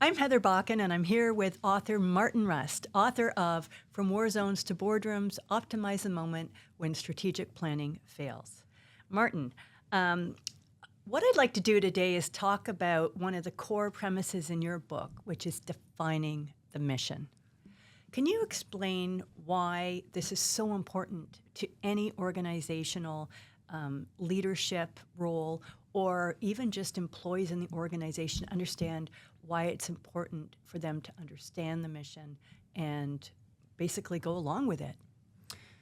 I'm Heather Bakken, and I'm here with author Martin Rust, author of From War Zones to Boardrooms, Optimize the Moment When Strategic Planning Fails. Martin, what I'd like to do today is talk about one of the core premises in your book, which is defining the mission. Can you explain why this is so important to any organizational leadership role, or even just employees in the organization understand why it's important for them to understand the mission and basically go along with it?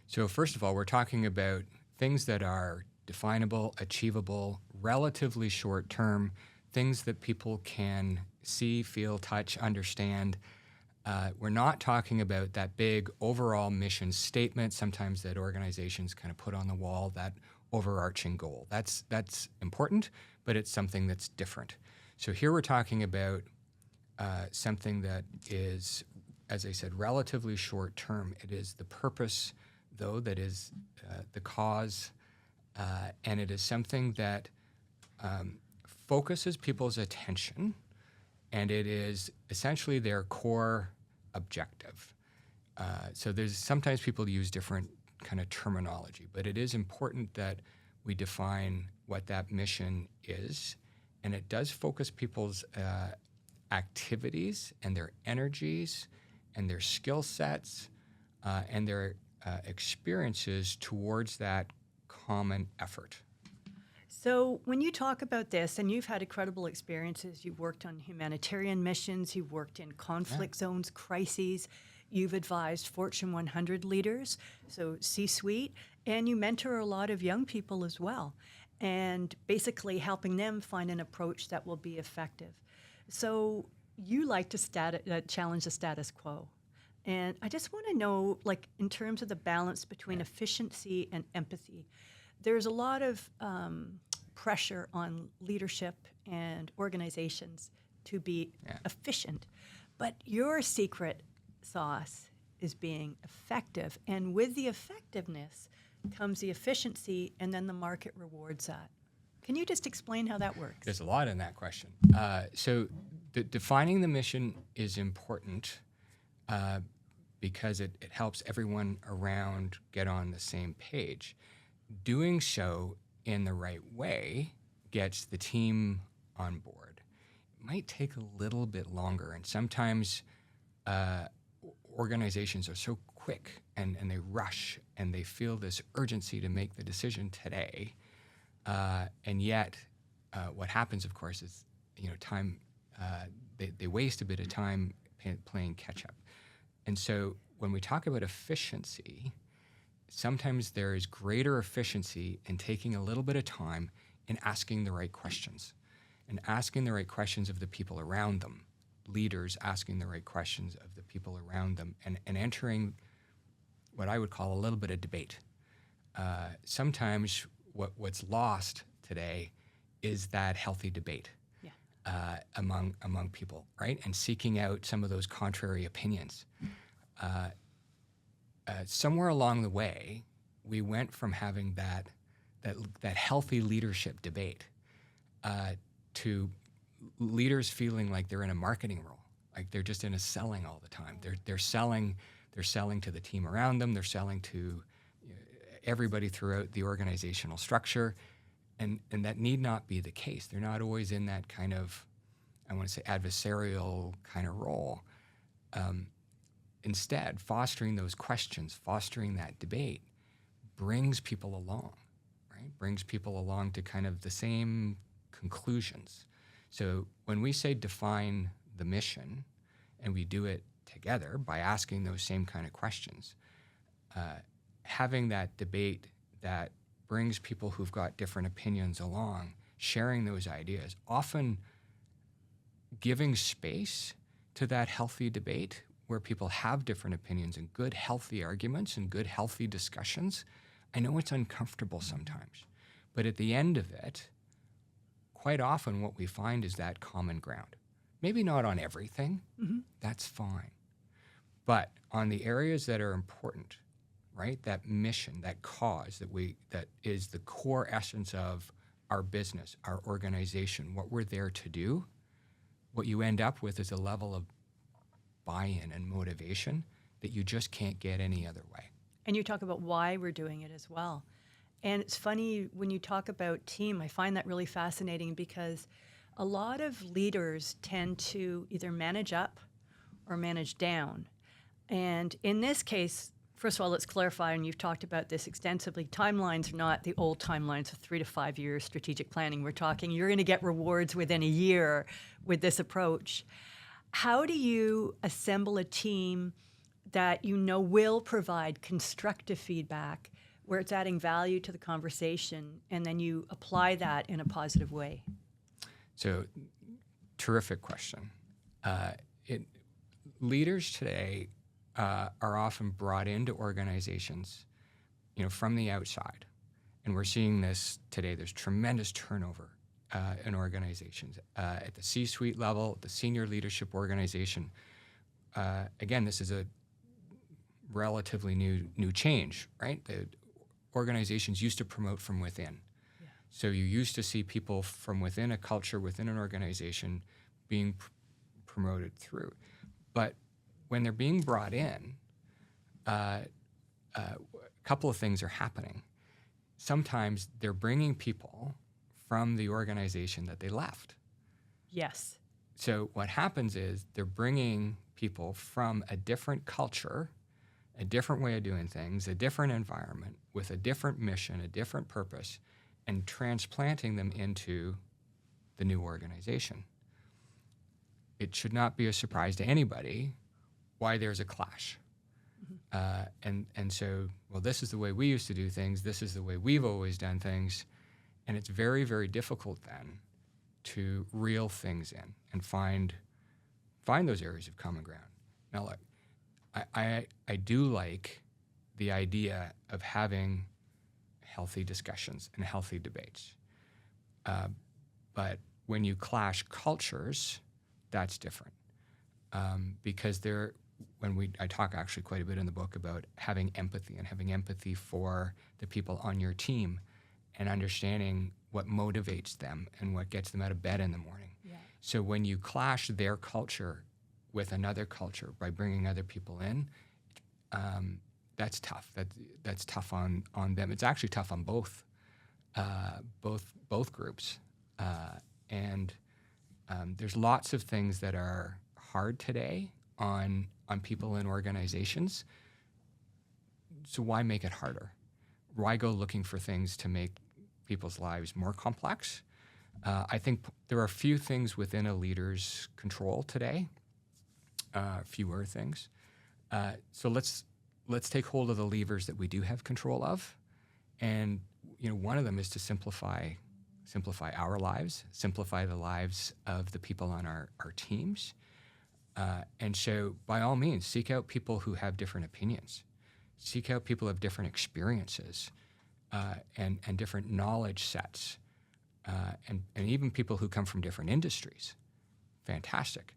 So first of all, we're talking about things that are definable, achievable, relatively short term, things that people can see, feel, touch, understand. We're not talking about that big overall mission statement, sometimes that organizations kind of put on the wall, that overarching goal. That's important, but it's something that's different. So here we're talking about something that is, as I said, relatively short term. It is the purpose, though, that is the cause, and it is something that focuses people's attention, and it is essentially their core objective. So there's sometimes people use different kind of terminology, but it is important that we define what that mission is, and it does focus people's activities and their energies and their skill sets and their experiences towards that common effort. So when you talk about this, and you've had incredible experiences, you've worked on humanitarian missions, you've worked in conflict zones, crises, you've advised Fortune 100 leaders, so C-suite, and you mentor a lot of young people as well, and basically helping them find an approach that will be effective. So you like to challenge the status quo. And I just want to know, like, in terms of the balance between efficiency and empathy, there's a lot of pressure on leadership and organizations to be efficient. But your secret sauce is being effective. And with the effectiveness comes the efficiency, and then the market rewards that. Can you just explain how that works? There's a lot in that question. So defining the mission is important because it helps everyone around get on the same page. Doing so in the right way gets the team on board. It might take a little bit longer, and sometimes organizations are so quick and they rush and they feel this urgency to make the decision today. And yet, what happens, of course, is time. They waste a bit of time playing catch up. And so, when we talk about efficiency, sometimes there is greater efficiency in taking a little bit of time in asking the right questions, and asking the right questions of the people around them. Leaders asking the right questions of the people around them, and entering what I would call a little bit of debate. Sometimes what's lost today is that healthy debate among people, right? And seeking out some of those contrary opinions. Somewhere along the way, we went from having that healthy leadership debate to leaders feeling like they're in a marketing role, like they're just in a selling all the time. They're selling to the team around them. They're selling to everybody throughout the organizational structure, and that need not be the case. They're not always in that kind of, I want to say, adversarial kind of role. Instead, fostering those questions, fostering that debate, brings people along, right? Brings people along to kind of the same conclusions. So when we say define the mission, and we do it together by asking those same kind of questions, having that debate that brings people who've got different opinions along, sharing those ideas, often giving space to that healthy debate where people have different opinions and good, healthy arguments and good, healthy discussions. I know it's uncomfortable sometimes, but at the end of it, quite often what we find is that common ground. Maybe not on everything, that's fine. But on the areas that are important, right? That mission, that cause that is the core essence of our business, our organization, what we're there to do, what you end up with is a level of buy-in and motivation that you just can't get any other way. And you talk about why we're doing it as well. And it's funny when you talk about team, I find that really fascinating because a lot of leaders tend to either manage up or manage down. And in this case, first of all, let's clarify, and you've talked about this extensively, timelines are not the old timelines of 3 to 5 years strategic planning. We're talking you're going to get rewards within a year with this approach. How do you assemble a team that you know will provide constructive feedback where it's adding value to the conversation, and then you apply that in a positive way? So, terrific question. Leaders today are often brought into organizations, from the outside, and we're seeing this today. There's tremendous turnover in organizations at the C-suite level, the senior leadership organization. Again, this is a relatively new change, right? The organizations used to promote from within. Yeah. So you used to see people from within a culture, within an organization, being promoted through. But when they're being brought in, a couple of things are happening. Sometimes they're bringing people from the organization that they left. Yes. So what happens is they're bringing people from a different culture, a different way of doing things, a different environment, with a different mission, a different purpose, and transplanting them into the new organization. It should not be a surprise to anybody why there's a clash. And so, well, this is the way we used to do things, this is the way we've always done things, and it's very, very difficult then to reel things in and find those areas of common ground. Now, look, I do like the idea of having healthy discussions and healthy debates. But when you clash cultures, that's different. Because I talk actually quite a bit in the book about having empathy for the people on your team and understanding what motivates them and what gets them out of bed in the morning. Yeah. So when you clash their culture with another culture by bringing other people in, that's tough. That's tough on them. It's actually tough on both groups. And there's lots of things that are hard today on people in organizations. So why make it harder? Why go looking for things to make people's lives more complex? I think there are few things within a leader's control today. Fewer things. So let's take hold of the levers that we do have control of, and one of them is to simplify our lives, simplify the lives of the people on our teams, and so by all means seek out people who have different opinions, seek out people who have different experiences, and different knowledge sets, and even people who come from different industries. Fantastic.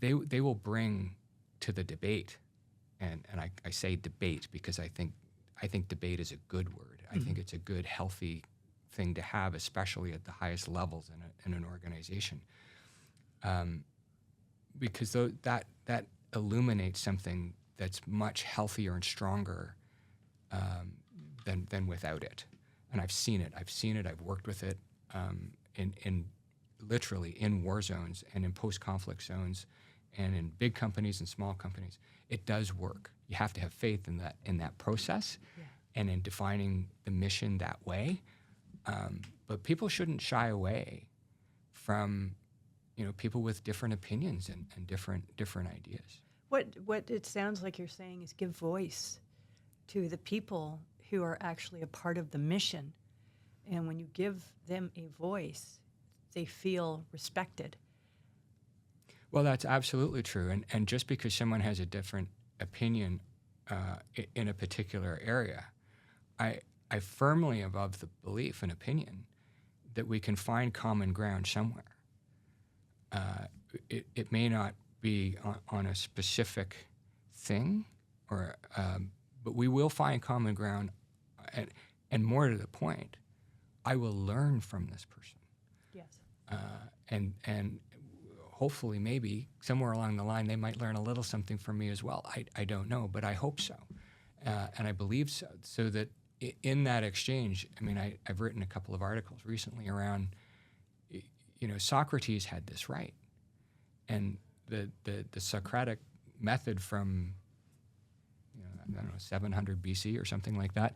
They will bring to the debate, and I say debate because I think debate is a good word. I think it's a good, healthy thing to have, especially at the highest levels in an organization, because that illuminates something that's much healthier and stronger than without it. And I've seen it. I've worked with it in literally in war zones and in post-conflict zones and in big companies and small companies. It does work. You have to have faith in that process, yeah, and in defining the mission that way. But people shouldn't shy away from people with different opinions and different ideas. What it sounds like you're saying is give voice to the people who are actually a part of the mission. And when you give them a voice, they feel respected. Well, that's absolutely true. And just because someone has a different opinion in a particular area, I firmly am of the belief and opinion that we can find common ground somewhere. It may not be on a specific thing, but we will find common ground. And more to the point, I will learn from this person. Yes. And hopefully, maybe somewhere along the line, they might learn a little something from me as well. I don't know, but I hope so, and I believe so. So that in that exchange, I mean, I've written a couple of articles recently around, Socrates had this right, and the Socratic method from, I don't know, 700 BC or something like that.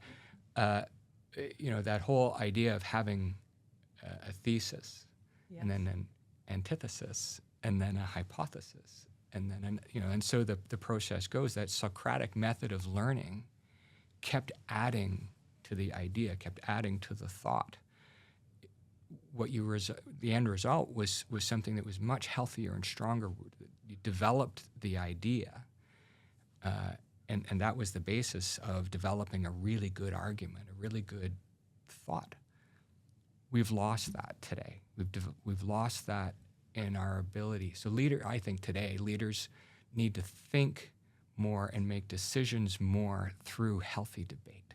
That whole idea of having a thesis, Yes. and then an antithesis, and then a hypothesis, and then and so the process goes. That Socratic method of learning kept adding to the idea, kept adding to the thought. The end result was something that was much healthier and stronger. You developed the idea, and that was the basis of developing a really good argument, a really good thought. We've lost that today. We've lost that in our ability. So I think today leaders need to think more and make decisions more through healthy debate.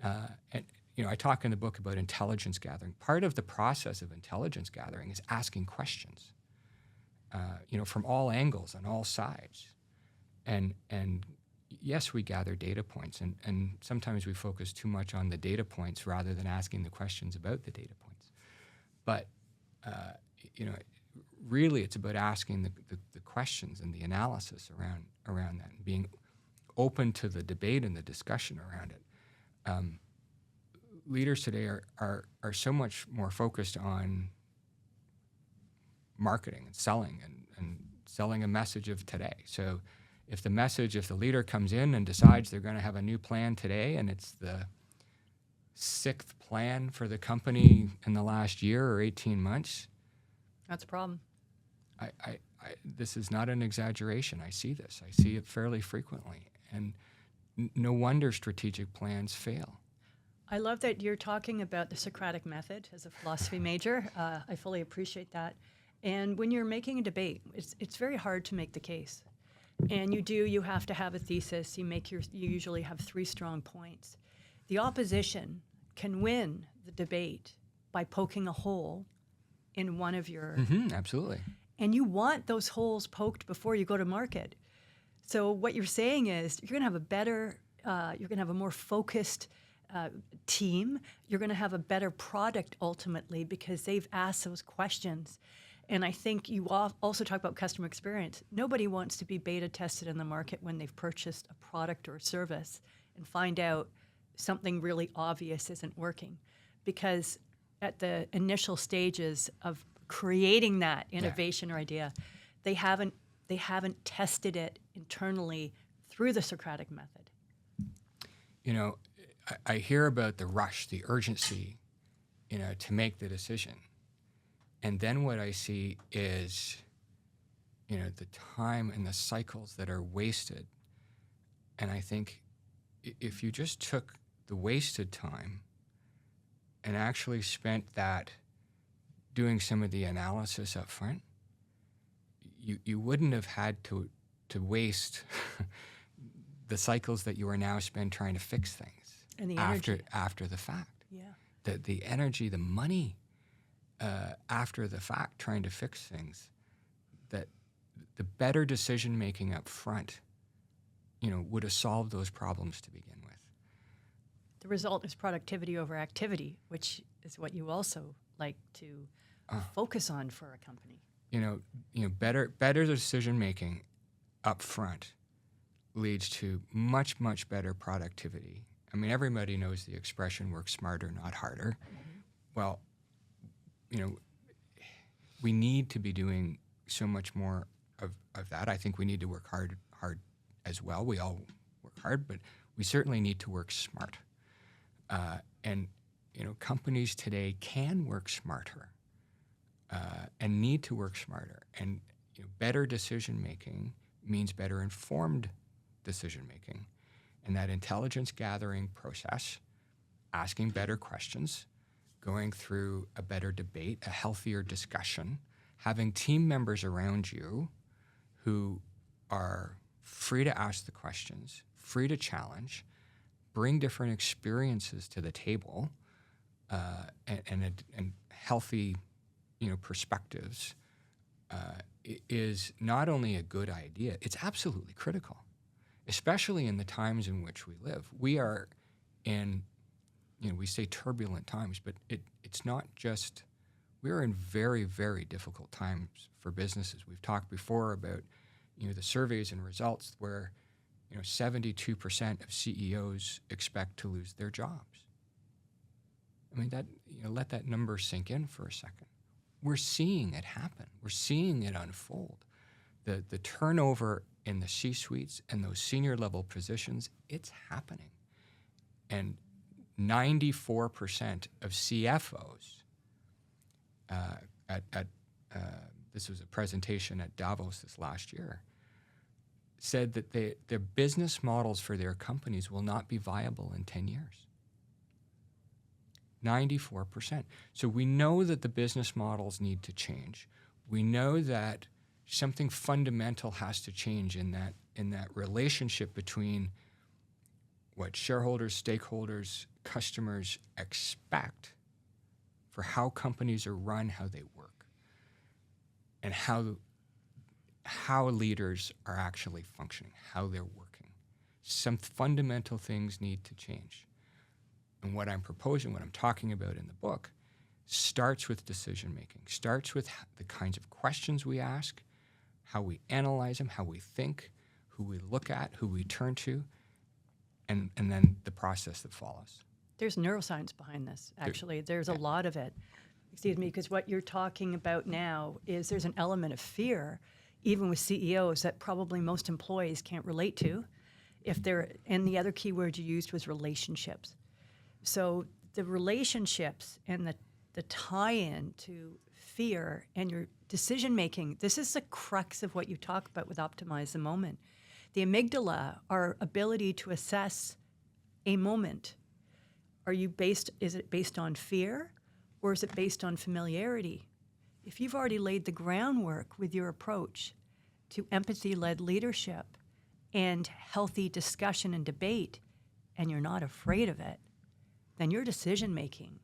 I talk in the book about intelligence gathering. Part of the process of intelligence gathering is asking questions, from all angles and all sides. And yes, we gather data points, and sometimes we focus too much on the data points rather than asking the questions about the data points. But, really it's about asking the questions and the analysis around that, and being open to the debate and the discussion around it. Leaders today are so much more focused on marketing and selling and selling a message of today. So if the leader comes in and decides they're going to have a new plan today, and it's the 6th plan for the company in the last year or 18 months, That's a problem. this is not an exaggeration. I see this. I see it fairly frequently. And no wonder strategic plans fail. I love that you're talking about the Socratic method as a philosophy major. I fully appreciate that. And when you're making a debate, it's very hard to make the case. And you have to have a thesis. You usually have 3 strong points. The opposition can win the debate by poking a hole in one of your... Absolutely. And you want those holes poked before you go to market. So what you're saying is you're going to have you're going to have a more focused team. You're going to have a better product ultimately because they've asked those questions. And I think you also talk about customer experience. Nobody wants to be beta tested in the market when they've purchased a product or a service and find out something really obvious isn't working. Because at the initial stages of creating that innovation or idea, they haven't tested it internally through the Socratic method. I hear about the rush, the urgency, to make the decision. And then what I see is, the time and the cycles that are wasted. And I think if you just took the wasted time and actually spent that doing some of the analysis up front, you wouldn't have had to waste the cycles that you are now spent trying to fix things. And the energy. After the fact. Yeah. The energy, the money after the fact trying to fix things, that the better decision making up front, would have solved those problems to begin with. The result is productivity over activity, which is what you also like to focus on for a company. Better decision making up front leads to much, much better productivity. I mean, everybody knows the expression "work smarter, not harder." Mm-hmm. Well, we need to be doing so much more of that. I think we need to work hard as well. We all work hard, but we certainly need to work smart. And companies today can work smarter and need to work smarter. And better decision making means better informed decision making. And that intelligence gathering process, asking better questions, going through a better debate, a healthier discussion, having team members around you who are free to ask the questions, free to challenge, bring different experiences to the table, and healthy, perspectives, is not only a good idea, it's absolutely critical, especially in the times in which we live. We are in, we say turbulent times, but it's not just, we're in very, very difficult times for businesses. We've talked before about, the surveys and results where, 72% of CEOs expect to lose their jobs. I mean, let that number sink in for a second. We're seeing it happen. We're seeing it unfold. The turnover in the C-suites and those senior level positions, it's happening. And 94% of CFOs this was a presentation at Davos this last year, said that their business models for their companies will not be viable in 10 years. 94%. So we know that the business models need to change. We know that something fundamental has to change in that relationship between what shareholders, stakeholders, customers expect for how companies are run, how they work, and how leaders are actually functioning, how they're working. Some fundamental things need to change. And what I'm proposing, what I'm talking about in the book, starts with decision making, starts with the kinds of questions we ask, how we analyze them, how we think, who we look at, who we turn to, and then the process that follows. There's neuroscience behind this, actually. There's a lot of it. Excuse me, because what you're talking about now is there's an element of fear, even with CEOs, that probably most employees can't relate to. And the other key word you used was relationships. So the relationships and the tie-in to fear and your decision-making, this is the crux of what you talk about with Optimize the Moment. The amygdala, our ability to assess a moment. Is it based on fear or is it based on familiarity? If you've already laid the groundwork with your approach to empathy-led leadership and healthy discussion and debate, and you're not afraid of it, then your decision-making,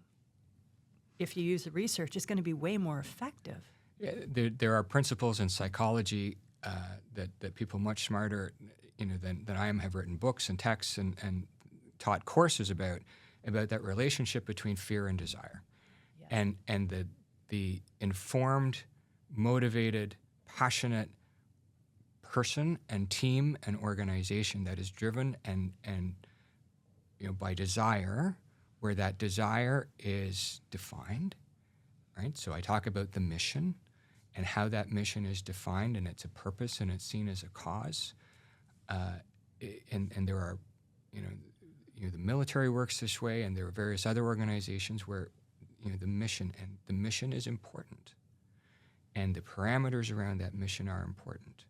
if you use the research, is going to be way more effective. Yeah, there are principles in psychology that people much smarter than I am have written books and texts and taught courses about that relationship between fear and desire. Yeah. And the informed, motivated, passionate person and team and organization that is driven and by desire, where that desire is defined, right? So I talk about the mission and how that mission is defined, and it's a purpose and it's seen as a cause. And there are, the military works this way, and there are various other organizations where, the mission is important, and the parameters around that mission are important,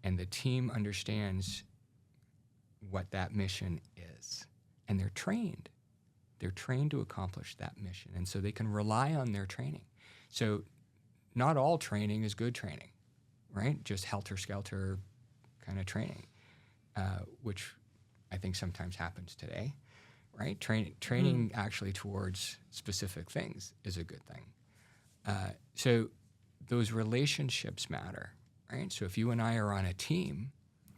and the team understands what that mission is, and they're trained. They're trained to accomplish that mission, and so they can rely on their training. So not all training is good training, right? Just helter-skelter kind of training, which I think sometimes happens today, right? Training actually towards specific things is a good thing. So those relationships matter, right? So if you and I are on a team,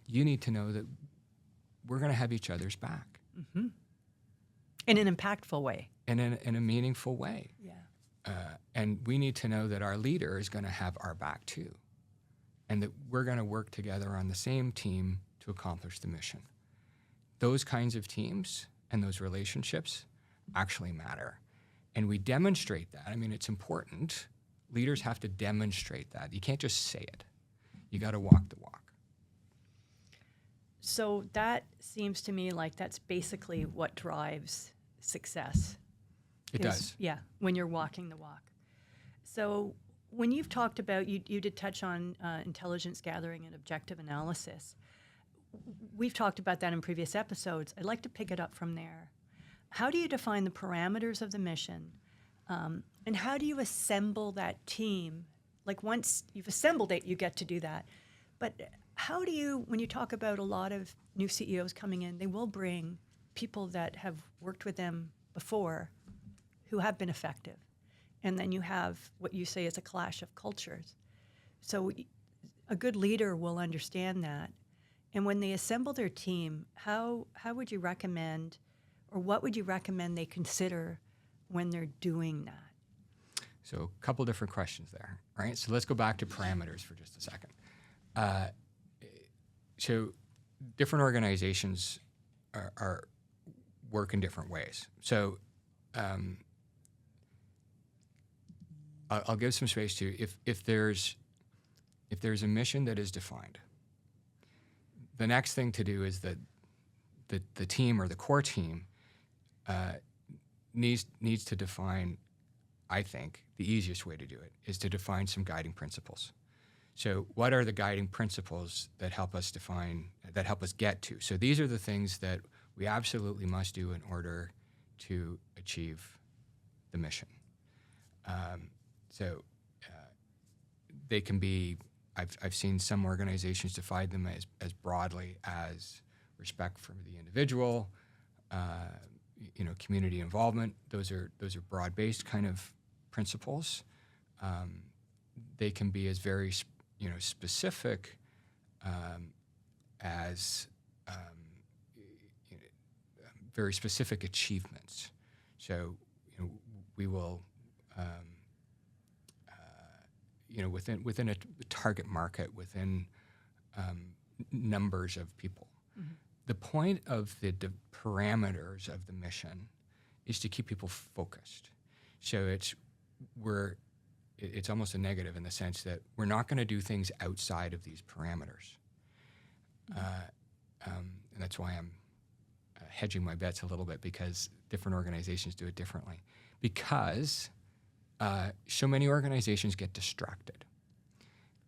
you need to know that we're going to have each other's back. Mm-hmm. In an impactful way. And in a meaningful way. Yeah. And we need to know that our leader is going to have our back too, and that we're going to work together on the same team to accomplish the mission. Those kinds of teams and those relationships actually matter. And we demonstrate that. I mean, it's important. Leaders have to demonstrate that. You can't just say it. You got to walk the walk. So that seems to me like that's basically what drives success. It does. Yeah, when you're walking the walk. So when you've talked about, you did touch on intelligence gathering and objective analysis. We've talked about that in previous episodes. I'd like to pick it up from there. How do you define the parameters of the mission? And how do you assemble that team? Like once you've assembled it, you get to do that. But how do you, when you talk about a lot of new CEOs coming in, they will bring people that have worked with them before who have been effective. And then you have what you say is a clash of cultures. So A good leader will understand that. And when they assemble their team, how would you recommend, or what would you recommend they consider when they're doing that? So a couple different questions there, right? So let's go back to parameters for just a second. So different organizations are work in different ways. So I'll give some space to if there's a mission that is defined. The next thing to do is that the team or the core team needs to define. I think the easiest way to do it is to define some guiding principles. So what are the guiding principles that help us get to? So these are the things that we absolutely must do in order to achieve the mission. They can be, I've seen some organizations define them as broadly as respect for the individual, community involvement. Those are broad-based kind of principles. They can be as very specific as very specific achievements. So we will within a target market, within numbers of people. Mm-hmm. The point of the parameters of the mission is to keep people focused. So it's almost a negative in the sense that we're not going to do things outside of these parameters. And that's why I'm hedging my bets a little bit, because different organizations do it differently. Because so many organizations get distracted.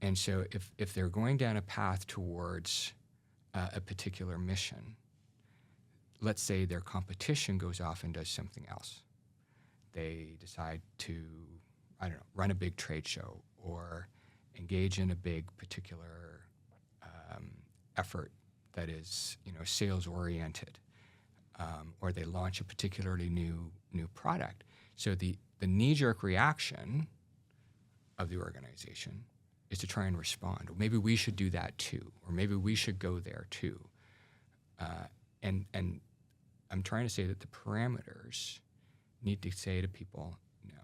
And so if they're going down a path towards a particular mission, let's say their competition goes off and does something else. They decide to, run a big trade show or engage in a big particular effort that is, sales-oriented, or they launch a particularly new product. So the knee-jerk reaction of the organization is to try and respond. Or maybe we should do that too, or maybe we should go there too. And I'm trying to say that the parameters need to say to people, no,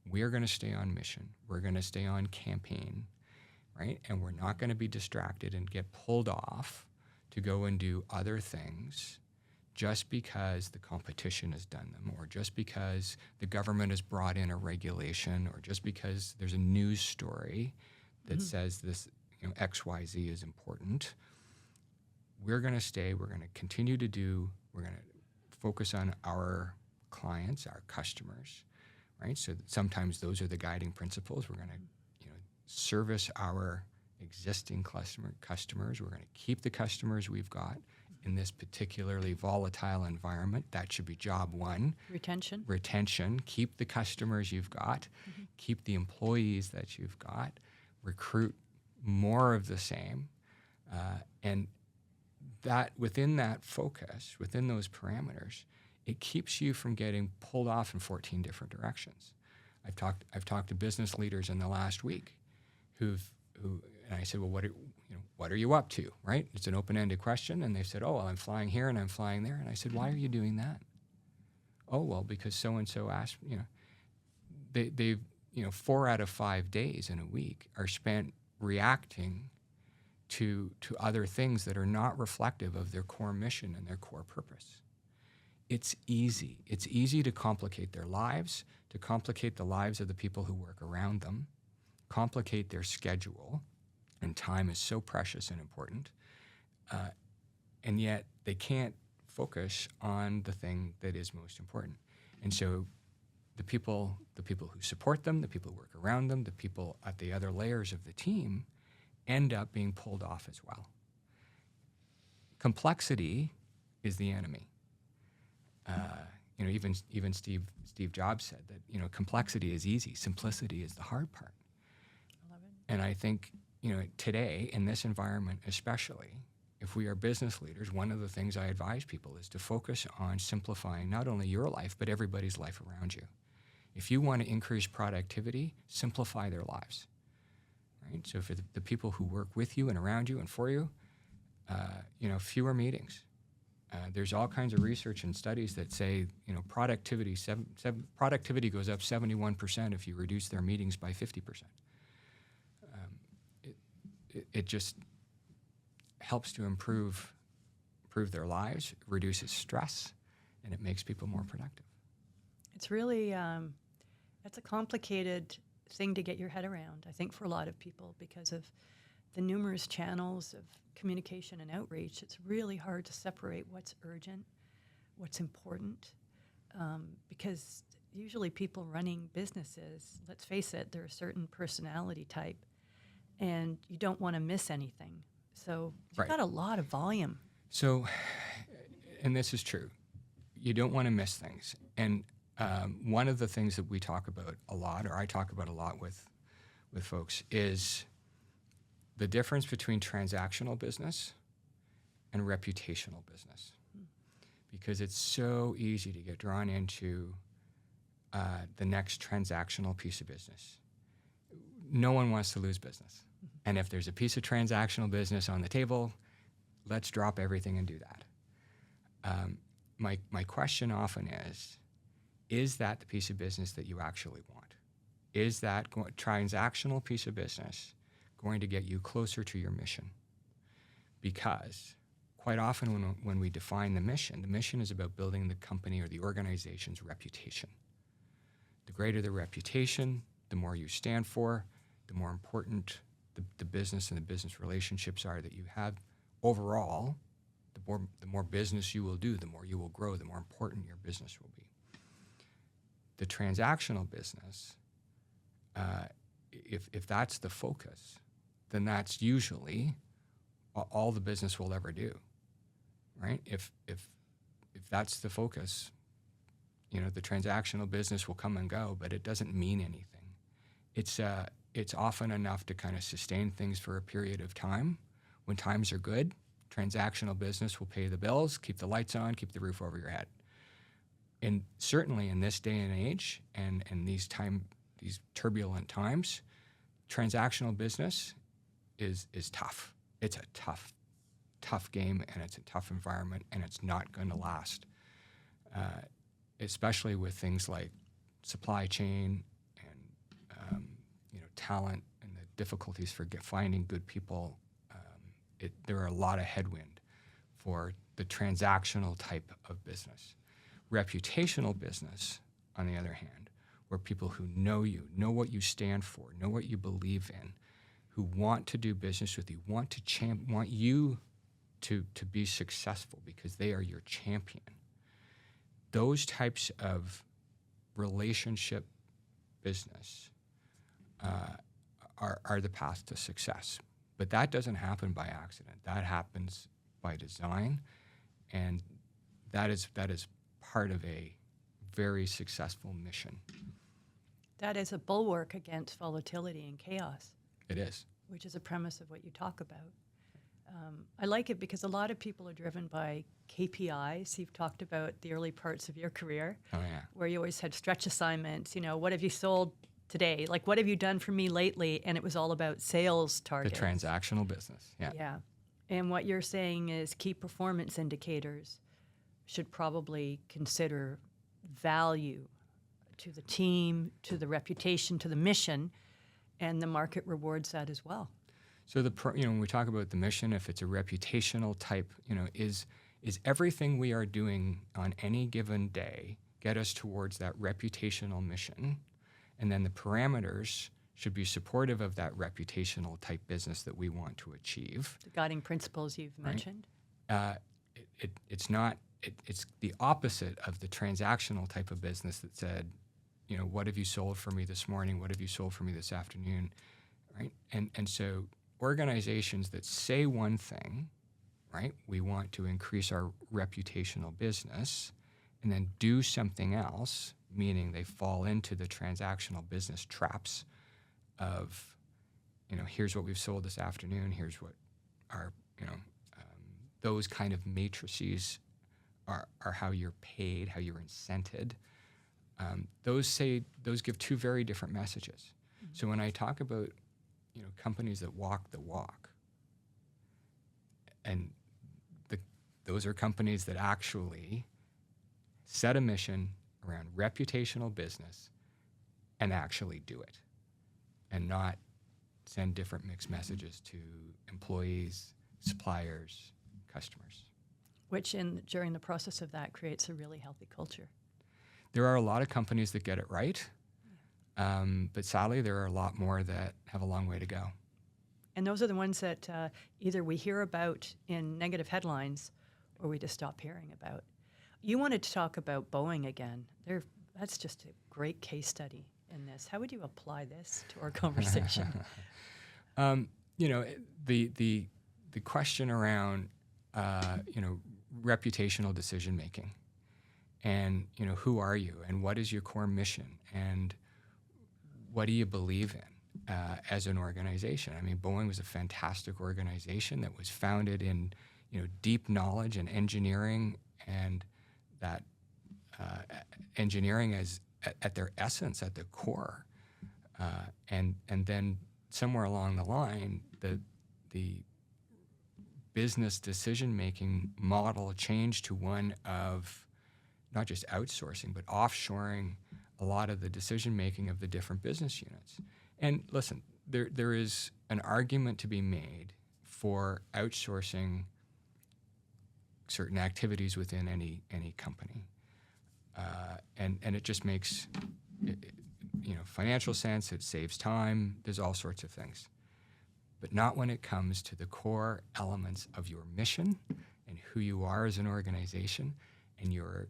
we are going to stay on mission. We're going to stay on campaign, right? And we're not going to be distracted and get pulled off to go and do other things just because the competition has done them, or just because the government has brought in a regulation, or just because there's a news story that says this, XYZ is important. We're going to stay. We're going to continue to do. We're going to focus on our clients, our customers, right? So sometimes those are the guiding principles. We're going to, service our existing customers. We're going to keep the customers we've got in this particularly volatile environment. That should be job one. Retention. Keep the customers you've got. Mm-hmm. Keep the employees that you've got. Recruit more of the same. And that within that focus, within those parameters, it keeps you from getting pulled off in 14 different directions. I've talked to business leaders in the last week who and I said, well, what are you up to, right? It's an open-ended question. And they said, oh, well, I'm flying here and I'm flying there. And I said, why are you doing that? Oh, well, because so-and-so asked, they've 4 out of 5 days in a week are spent reacting to other things that are not reflective of their core mission and their core purpose. It's easy. It's easy to complicate their lives, to complicate the lives of the people who work around them, complicate their schedule, and time is so precious and important, and yet they can't focus on the thing that is most important. And so the people who support them, the people who work around them, the people at the other layers of the team end up being pulled off as well. Complexity is the enemy. Even Steve Jobs said that complexity is easy, simplicity is the hard part. I love it. And I think today in this environment, especially if we are business leaders, one of the things I advise people is to focus on simplifying not only your life but everybody's life around you. If you want to increase productivity, simplify their lives. right? So for the people who work with you and around you and for you, fewer meetings. There's all kinds of research and studies that say, productivity goes up 71% if you reduce their meetings by 50%. It just helps to improve their lives, reduces stress, and it makes people more productive. It's really, it's a complicated thing to get your head around, I think, for a lot of people because of the numerous channels of communication and outreach. It's really hard to separate what's urgent, what's important, because usually people running businesses, let's face it, they're a certain personality type, and you don't want to miss anything. So you've Right. got a lot of volume. So, and this is true, you don't want to miss things. And one of the things that we talk about a lot, or I talk about a lot with folks, is the difference between transactional business and reputational business. Because it's so easy to get drawn into the next transactional piece of business. No one wants to lose business. And if there's a piece of transactional business on the table, let's drop everything and do that. My question often is that the piece of business that you actually want? Is that transactional piece of business going to get you closer to your mission? Because quite often when we define the mission is about building the company or the organization's reputation. The greater the reputation, the more you stand for, the more important the business and the business relationships are that you have overall, the more business you will do, the more you will grow, the more important your business will be. The transactional business, if that's the focus, then that's usually all the business will ever do, right? If that's the focus, the transactional business will come and go, but it doesn't mean anything. It's often enough to kind of sustain things for a period of time. When times are good, transactional business will pay the bills, keep the lights on, keep the roof over your head. And certainly in this day and age, and these turbulent times, transactional business is tough. It's a tough game, and it's a tough environment, and it's not going to last. Especially with things like supply chain and talent and the difficulties for finding good people. There are a lot of headwind for the transactional type of business. Reputational business, on the other hand, where people who know you, know what you stand for, know what you believe in, who want to do business with you, want you to be successful because they are your champion. Those types of relationship business are the path to success. But that doesn't happen by accident. That happens by design, and that is part of a very successful mission. That is a bulwark against volatility and chaos. It is. Which is a premise of what you talk about. I like it because a lot of people are driven by KPIs. You've talked about the early parts of your career, where you always had stretch assignments. What have you sold today? Like, what have you done for me lately? And it was all about sales targets. The transactional business, yeah. Yeah. And what you're saying is key performance indicators should probably consider value to the team, to the reputation, to the mission, and the market rewards that as well. So when we talk about the mission, if it's a reputational type, is everything we are doing on any given day get us towards that reputational mission, and then the parameters should be supportive of that reputational type business that we want to achieve. The guiding principles you've mentioned. It's the opposite of the transactional type of business that said, what have you sold for me this morning? What have you sold for me this afternoon? Right? And so organizations that say one thing, right? We want to increase our reputational business, and then do something else, meaning they fall into the transactional business traps of, here's what we've sold this afternoon, here's what our, those kind of matrices are how you're paid, how you're incented. Those give two very different messages. Mm-hmm. So when I talk about, companies that walk the walk. And those are companies that actually set a mission around reputational business and actually do it, and not send different mixed messages to employees, suppliers, customers. Which during the process of that creates a really healthy culture. There are a lot of companies that get it right, but sadly there are a lot more that have a long way to go. And those are the ones that either we hear about in negative headlines or we just stop hearing about. You wanted to talk about Boeing again. That's just a great case study in this. How would you apply this to our conversation? The question around reputational decision making, and who are you, and what is your core mission, and what do you believe in as an organization? I mean, Boeing was a fantastic organization that was founded in deep knowledge and engineering, and that engineering is at their essence, at the core, and then somewhere along the line, the business decision-making model changed to one of not just outsourcing, but offshoring a lot of the decision-making of the different business units. And listen, there is an argument to be made for outsourcing certain activities within any company. And it just makes financial sense, it saves time, there's all sorts of things. But not when it comes to the core elements of your mission and who you are as an organization, and your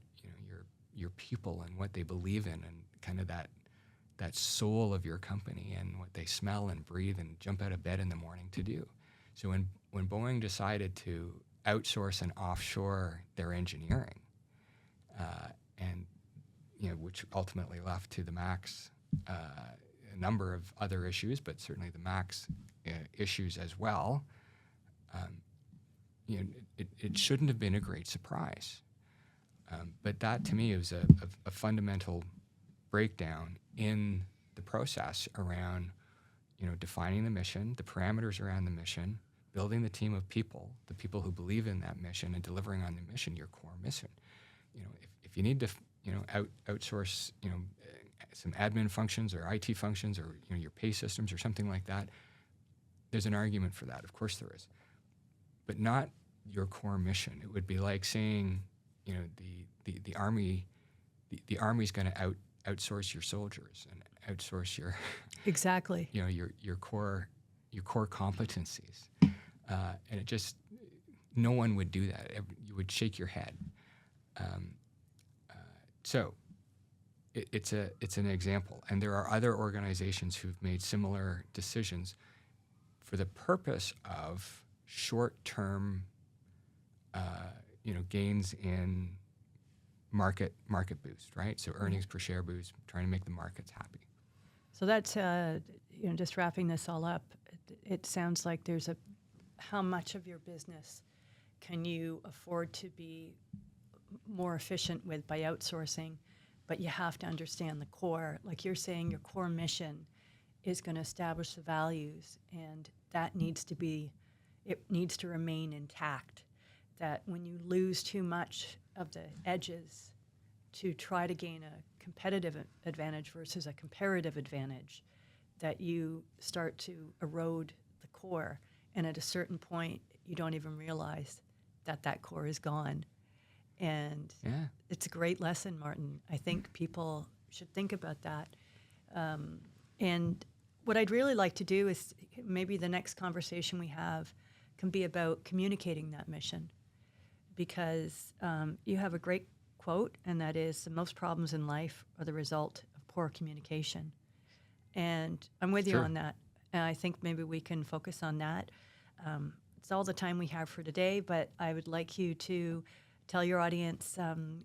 people and what they believe in, and kind of that soul of your company and what they smell and breathe and jump out of bed in the morning to do. So when Boeing decided to outsource and offshore their engineering, and which ultimately left to the MAX a number of other issues, but certainly the MAX issues as well, it shouldn't have been a great surprise. But that, to me, was a fundamental breakdown in the process around, defining the mission, the parameters around the mission, building the team of people, the people who believe in that mission, and delivering on the mission, your core mission. If you need to, outsource, some admin functions or IT functions, or your pay systems or something like that, there's an argument for that. Of course there is, but not your core mission. It would be like saying, the army, the army's going to outsource your soldiers and outsource your exactly your core competencies, and it just, no one would do that. You would shake your head. So it's an example, and there are other organizations who've made similar decisions for the purpose of short-term gains in market boost, right? So earnings per share boost, trying to make the markets happy. So that's just wrapping this all up. It sounds like there's how much of your business can you afford to be more efficient with by outsourcing, but you have to understand the core. Like you're saying, your core mission is going to establish the values, and that needs to remain intact. That when you lose too much of the edges to try to gain a competitive advantage versus a comparative advantage, that you start to erode the core, and at a certain point you don't even realize that core is gone. And it's a great lesson, Martin. I think people should think about that. And what I'd really like to do is maybe the next conversation we have can be about communicating that mission, because you have a great quote, and that is, the most problems in life are the result of poor communication. And I'm with you on that. And I think maybe we can focus on that. It's all the time we have for today, but I would like you to tell your audience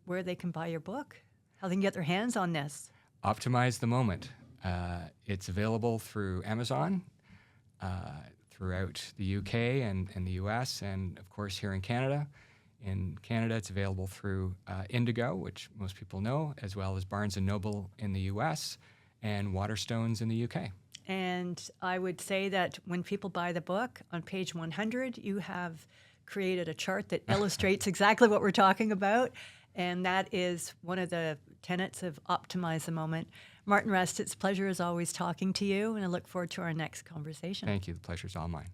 where they can buy your book, how they can get their hands on this. Optimize the Moment. It's available through Amazon, throughout the UK and the US, and of course here in Canada. In Canada, it's available through Indigo, which most people know, as well as Barnes & Noble in the US and Waterstones in the UK. And I would say that when people buy the book, on page 100, you have created a chart that illustrates exactly what we're talking about. And that is one of the tenets of Optimize the Moment. Martin Rust, it's a pleasure as always talking to you, and I look forward to our next conversation. Thank you. The pleasure's all mine.